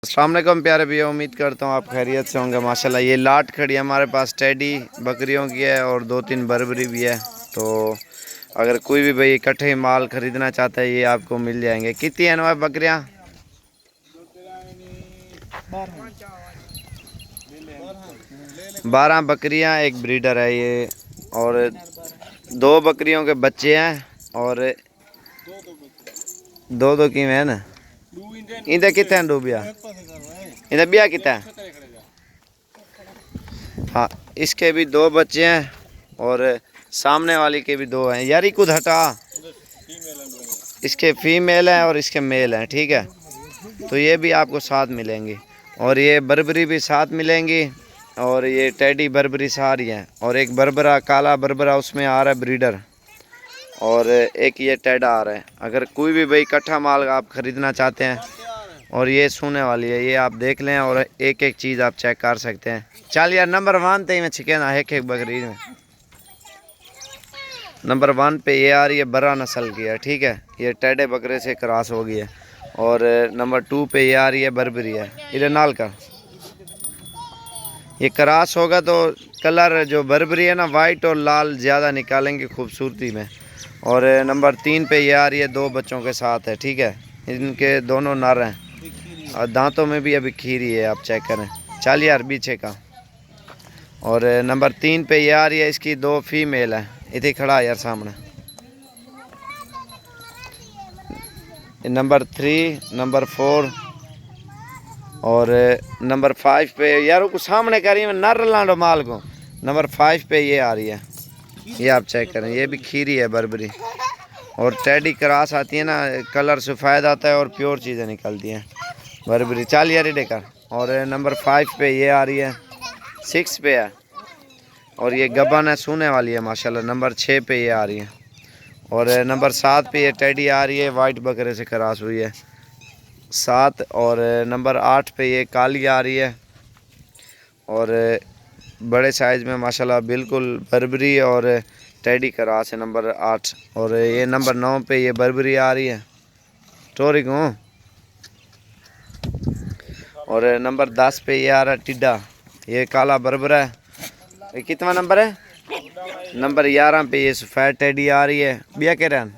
अस्सलाम वालेकुम प्यारे भैया, उम्मीद करता हूँ आप खैरियत से होंगे। माशाल्लाह ये लाट खड़ी हमारे पास टेडी बकरियों की है और 2-3 बर्बरी भी है। तो अगर कोई भी भाई इकट्ठे माल ख़रीदना चाहता है ये आपको मिल जाएंगे। कितनी है ना बकरियाँ? 12 बकरियाँ, एक ब्रीडर है ये, और 2 बकरियों के बच्चे हैं और 2 की है ना। इधर कितने हैं डूबिया? इधर बिया कितना है? हाँ, इसके भी 2 बच्चे हैं और सामने वाली के भी 2 हैं। यारी खुद हटा, इसके फीमेल हैं और इसके मेल हैं, ठीक है। तो ये भी आपको साथ मिलेंगी और ये बर्बरी भी साथ मिलेंगी और ये टेडी बर्बरी सारी हैं और एक बर्बरा काला बर्बरा उसमें आ रहा है ब्रीडर और एक ये टेडा आ रहा है। अगर कोई भी भाई इकट्ठा माल आप ख़रीदना चाहते हैं और ये सोने वाली है, ये आप देख लें और एक एक चीज़ आप चेक कर सकते हैं। चल यार नंबर 1 पे मैं छिके ना एक बकरी में नंबर 1 पे ये आ रही है, बरा नस्ल की है, ठीक है। ये टेडे बकरे से क्रॉस हो गई है। और नंबर 2 पे ये आ रही है, बर्बरी है। इधर नाल का ये क्रॉस होगा तो कलर जो बर्बरी है ना वाइट और लाल ज़्यादा निकालेंगे खूबसूरती में। और नंबर 3 पे ये आ रही है, 2 बच्चों के साथ है, ठीक है। इनके दोनों नर हैं और दांतों में भी अभी खीरी है, आप चेक करें। चल यार पीछे का। और नंबर 3 पे ये आ रही है, इसकी 2 फीमेल है। इधर खड़ा है यार सामने। नंबर 3, नंबर 4 और नंबर 5 पे यार को सामने कर रही है नर लाडो माल को। नंबर 5 पे ये आ रही है, ये आप चेक करें। ये भी खीरी है बर्बरी और टेडी क्रॉस आती है ना, कलर सफ़ेद आता है और प्योर चीज़ें निकलती हैं बर्बरी। चल यार इधर कर। और नंबर 5 पे ये आ रही है, 6 पे है और ये गबन है, सोने वाली है माशाल्लाह। नंबर 6 पे ये आ रही है और नंबर 7 पे ये टेडी आ रही है, वाइट बकरे से क्रॉस हुई है 7। और नंबर 8 पे ये काली आ रही है और बड़े साइज़ में माशाल्लाह बिल्कुल बर्बरी और टेडी क्रॉस है नंबर 8। और ये नंबर 9 पे ये बर्बरी आ रही है टोरिक हूँ। और नंबर 10 पे ये आ रहा है टिड्डा, ये काला बर्बरा है। ये कितना नंबर है? नंबर 11 पे ये सफ़ेद टेडी आ रही है, बिया के रन।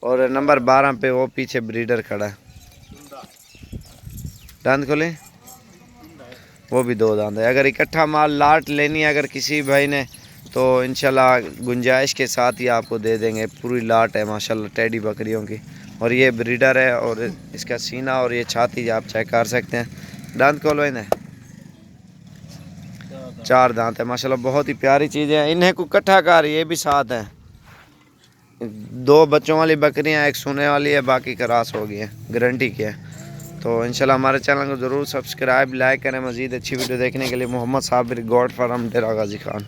और नंबर 12 पे वो पीछे ब्रीडर खड़ा है, दांत खोले, वो भी 2 दांत है। अगर इकट्ठा माल लाट लेनी है अगर किसी भाई ने तो इंशाल्लाह गुंजाइश के साथ ही आपको दे देंगे। पूरी लाट है माशाल्लाह टेडी बकरियों की। और ये ब्रीडर है और इसका सीना और ये छाती आप चेक कर सकते हैं। दांत खोलो, इन्हें 4 दांत है माशाल्लाह, बहुत ही प्यारी चीज़ है। इन्हें को इकट्ठा कर, ये भी साथ है। 2 बच्चों वाली बकरियां, एक सोने वाली है, बाकी क्रॉस हो गई है, गारंटी की है। तो इंशाल्लाह हमारे चैनल को ज़रूर सब्सक्राइब लाइक करें। मज़ीद अच्छी वीडियो देखने के लिए मोहम्मद साबिर, गॉड फार्म, डेरा गाजी खान।